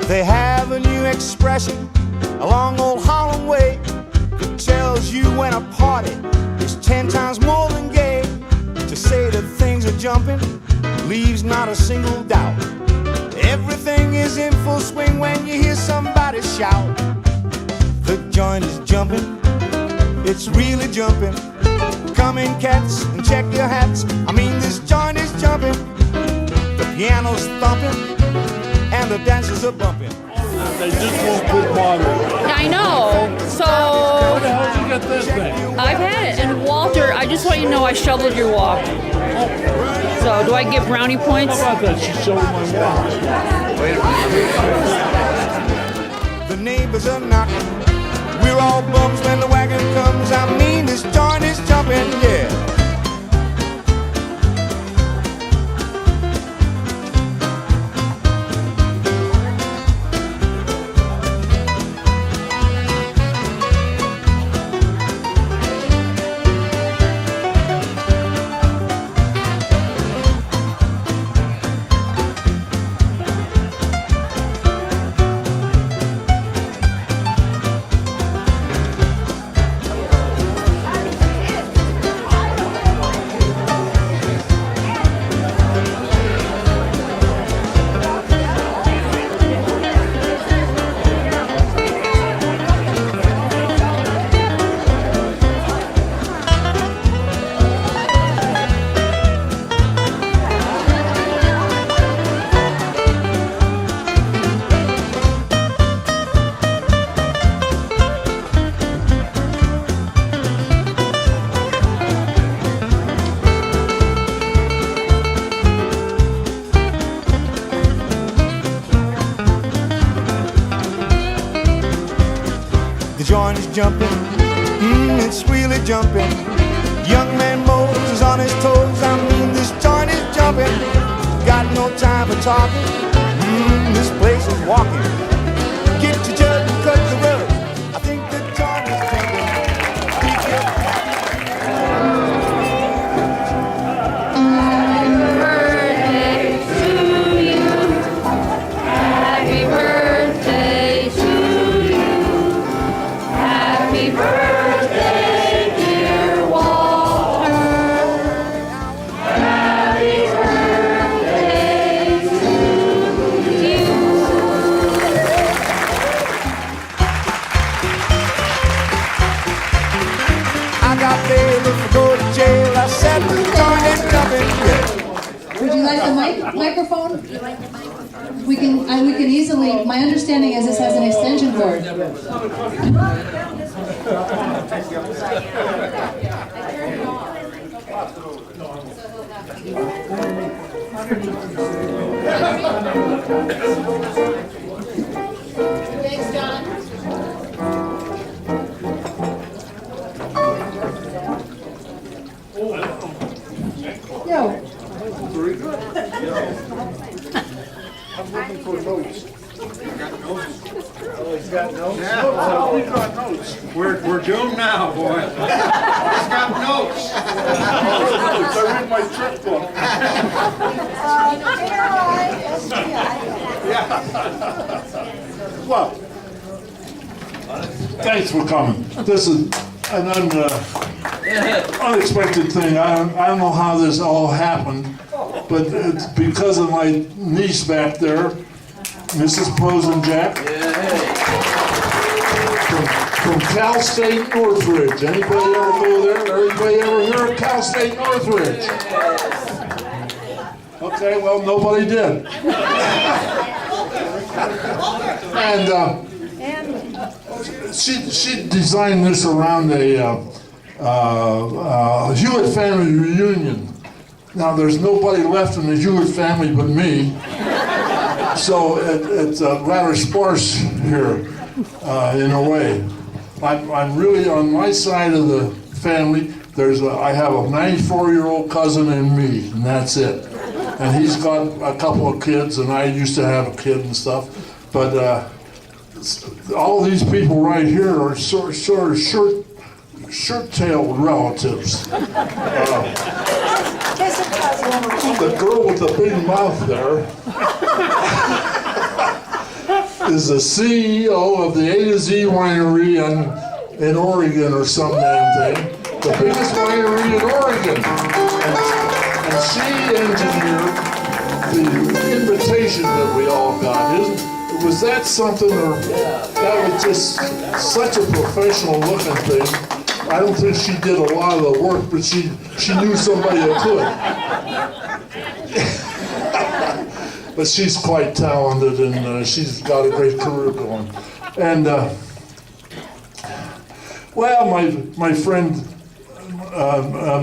They have a new expression along Old Holland Way that tells you when a party is 10 times more than gay. To say that things are jumping leaves not a single doubt. Everything is in full swing when you hear somebody shout. The joint is jumping, it's really jumping. Come in, cats, and check your hats. I mean, this joint is jumping. The piano's thumping, and the dancers are bumping. They just won't put water. I know. So How the hell did you get this thing? I've had it, and Walter, I just want you to know I shoveled your walk. So do I get brownie points? How about that? She shoveled my walk. The neighbors are knocking. We're all bums when the wagon comes. I mean, this joint is jumping, yeah. The joint is jumping, it's really jumping. Young man Moses on his toes, I mean this joint is jumping. Got no time for talking, this place is walking. Get your jug and cut the rug, I think the joint is jumping. Happy birthday to you. Happy birthday, dear Walter. Happy birthday to you. I got bail if I go to jail, I said the joint is jumping, yeah. Would you like the microphone? We can easily, my understanding is this has an extension cord. Thanks, John. Yo. Very good. I'm looking for notes. Oh, he's got notes? Yeah, we got notes. We're doomed now, boy. He's got notes. I read my trip book. Well, thanks for coming. This is an unexpected thing. I don't know how this all happened, but it's because of my niece back there, Mrs. Prosenjack. From Cal State Northridge. Anybody ever go there? Anybody ever hear of Cal State Northridge? Okay, well, nobody did. And she designed this around a Hewitt family reunion. Now, there's nobody left in the Hewitt family but me, so it's rather sparse here in a way. I'm really on my side of the family. I have a 94-year-old cousin and me, and that's it. And he's got a couple of kids, and I used to have a kid and stuff. But all these people right here are sort of shirt-tailed relatives. The girl with the big mouth there. is the CEO of the A to Z winery in Oregon or some damn thing. The biggest winery in Oregon. And she engineered the invitation that we all got. Was that something, or that was just such a professional looking thing? I don't think she did a lot of the work, but she knew somebody that could. But she's quite talented, and she's got a great career going. And well, my friend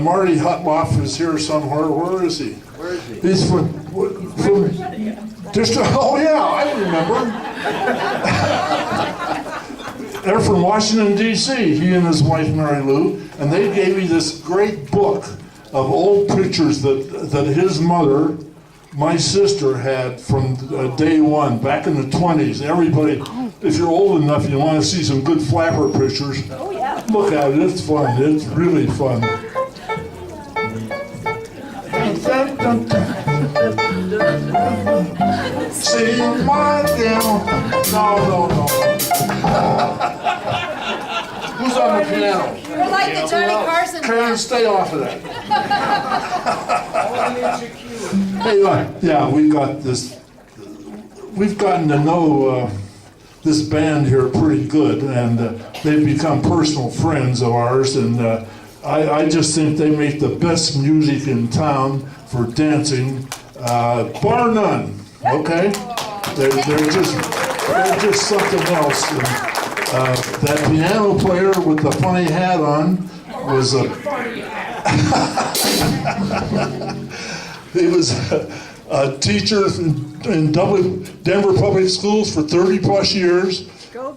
Marty Hutloff is here somewhere. Where is he? Where is he? He's from just, oh yeah, I remember. They're from Washington, D.C., he and his wife, Mary Lou, and they gave me this great book of old pictures that his mother, my sister, had from day one, back in the 20s. Everybody, if you're old enough, you want to see some good flapper pictures. Oh, yeah. Look at it, it's fun, it's really fun. Sing my down. No. Who's on the piano? We're like the Johnny Carson. Karen, stay off of that. Hey, yeah, we've gotten to know this band here pretty good, and they've become personal friends of ours, and I just think they make the best music in town for dancing, bar none. Okay, they're just something else. And, that piano player with the funny hat on was he was a teacher in Denver Public Schools for 30 plus years,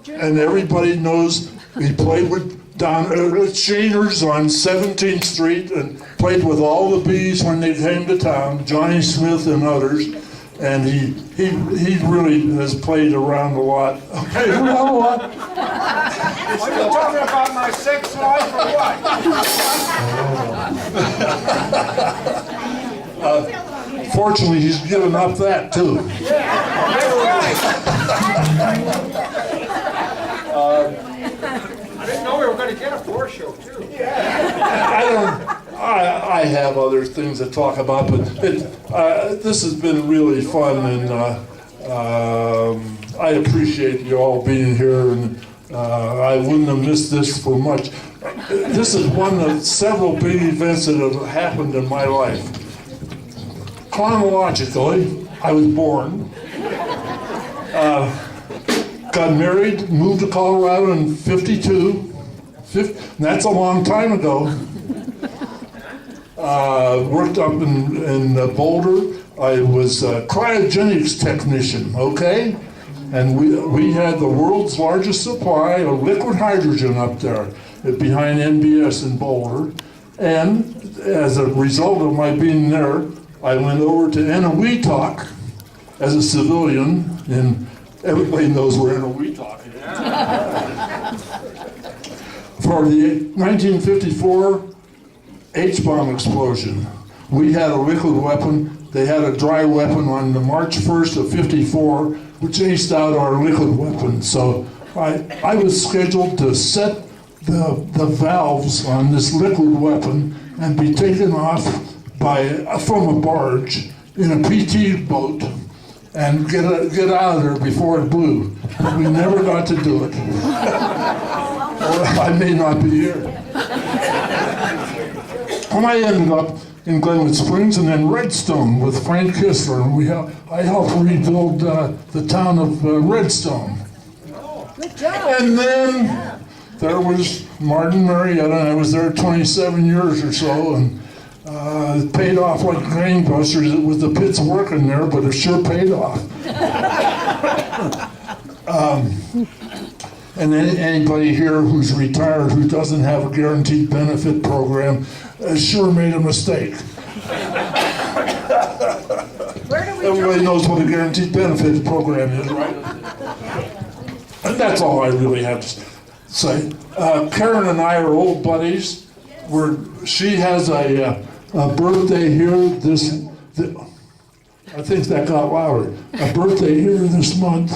and everybody knows he played with Shaners on 17th Street and played with all the Bees when they came to town, Johnny Smith and others, and he really has played around a lot. Okay, you know what? Are you talking about my sex life or what? Fortunately, he's given up that too. I didn't know we were going to get a floor show too. I have other things to talk about, but this has been really fun, and I appreciate you all being here, and I wouldn't have missed this for much. This is one of several big events that have happened in my life. Chronologically, I was born, got married, moved to Colorado in 52. That's a long time ago. Worked up in Boulder. I was a cryogenics technician, okay? And we had the world's largest supply of liquid hydrogen up there behind NBS in Boulder. And as a result of my being there, I went over to Eniwetok as a civilian, and everybody knows where Eniwetok is. For the 1954 H-bomb explosion. We had a liquid weapon, they had a dry weapon on the March 1st of 54, which aced out our liquid weapon. So I was scheduled to set the valves on this liquid weapon and be taken off from a barge in a PT boat and get out of there before it blew. But we never got to do it. Or I may not be here. And I ended up in Glenwood Springs and then Redstone with Frank Kistler. And I helped rebuild the town of Redstone. Good job. And then there was Martin Marietta, and I was there 27 years or so, and it paid off like gangbusters. It was the pits working there, but it sure paid off. And anybody here who's retired who doesn't have a guaranteed benefit program sure made a mistake. Everybody knows what a guaranteed benefits program is, right? And that's all I really have to say. Karen and I are old buddies. She has a birthday here I think that got louder. A birthday here this month.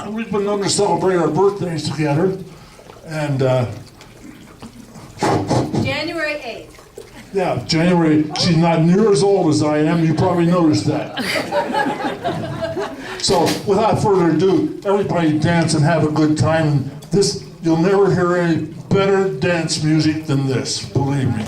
we've been known to celebrate our birthdays together. And January 8th. yeah, January, she's not near as old as I am. You probably noticed that. So without further ado, everybody dance and have a good time. And this, you'll never hear any better dance music than this, believe me.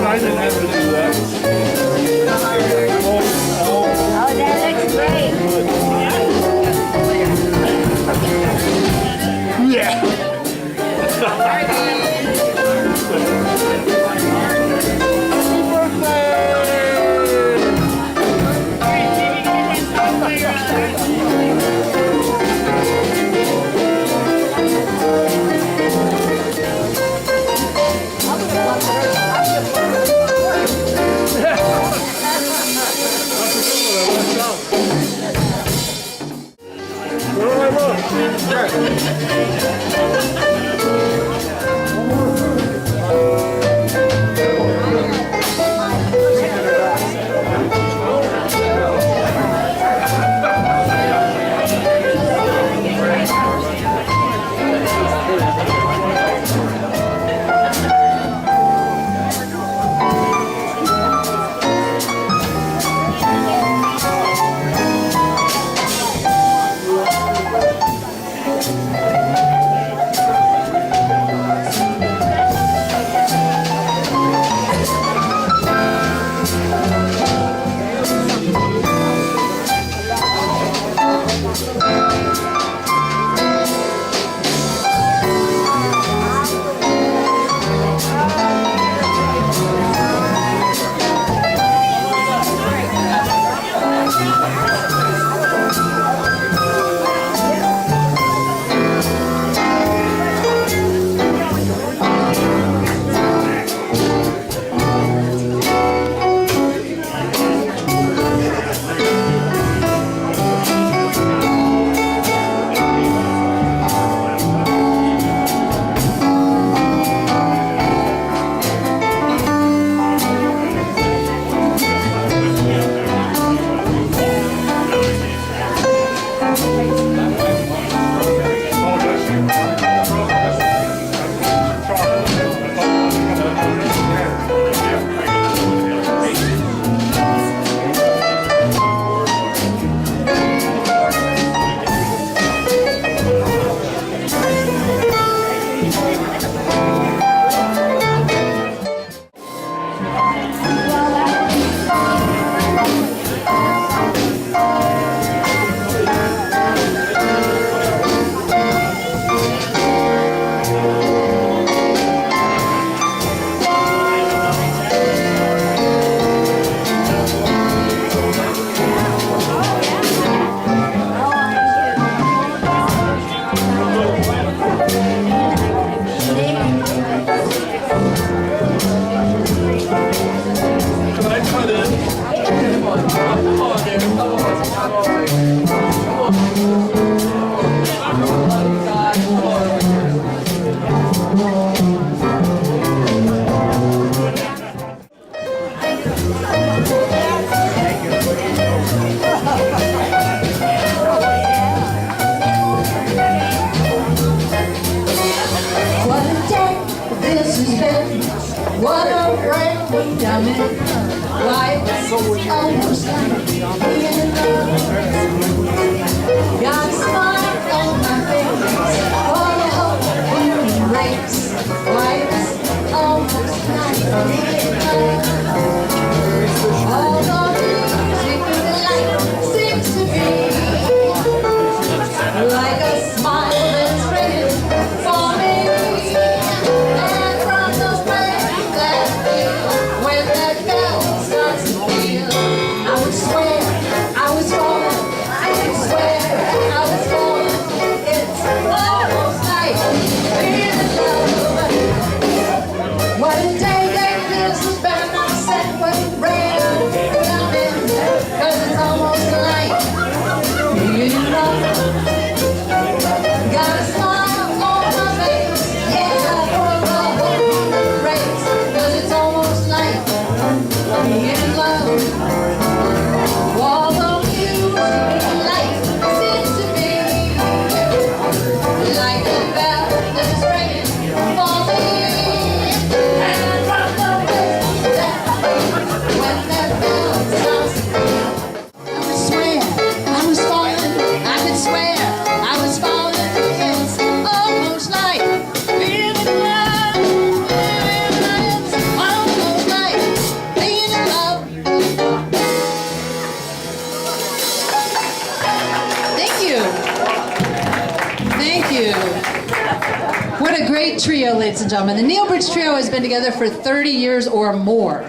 I didn't have to do that. Oh, that looks great. Yeah. I would swear be in love. Although you life seems to be like a bell that is ringing for me. And from the when that bell sounds, I would swear I was falling. I could swear I was falling. It's almost like being in love. Almost like being in love. Thank you. Thank you. What a great trio, ladies and gentlemen. The Neil Bridge Trio has been together for 30 years or more.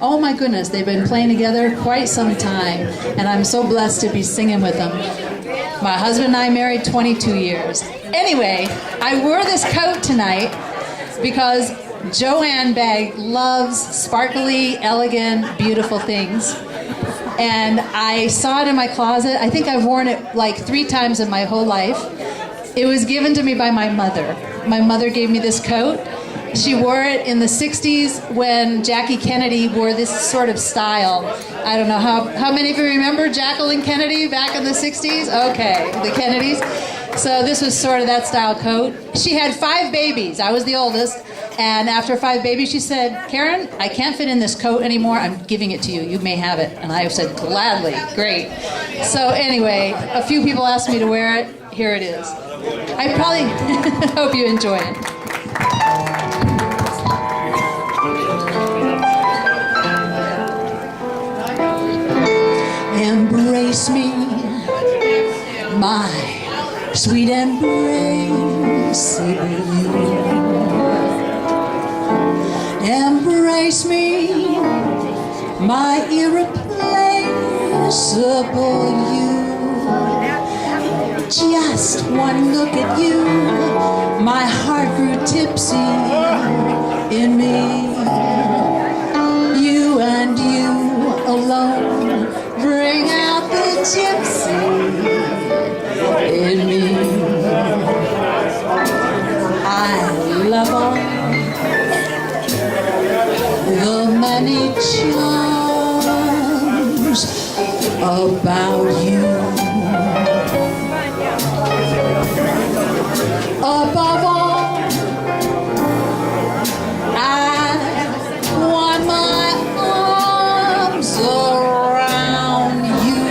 Oh my goodness, they've been playing together quite some time, and I'm so blessed to be singing with them. My husband and I married 22 years. Anyway, I wore this coat tonight because Joanne Begg loves sparkly, elegant, beautiful things. And I saw it in my closet. I think I've worn it like 3 times in my whole life. It was given to me by my mother. My mother gave me this coat. She wore it in the 60s when Jackie Kennedy wore this sort of style. I don't know how many of you remember Jacqueline Kennedy back in the 60s? Okay, the Kennedys. So this was sort of that style coat. She had 5 babies. I was the oldest. And after 5 babies, she said, Karen, I can't fit in this coat anymore. I'm giving it to you. You may have it. And I said, gladly. Great. So anyway, a few people asked me to wear it. Here it is. I probably hope you enjoy it. Embrace me, my sweet embrace. Embrace me, my irreplaceable you. Just one look at you, my heart grew tipsy in me. You and you alone bring out the gypsy in me. I love all the many charms about you. Above all, I want my arms around you.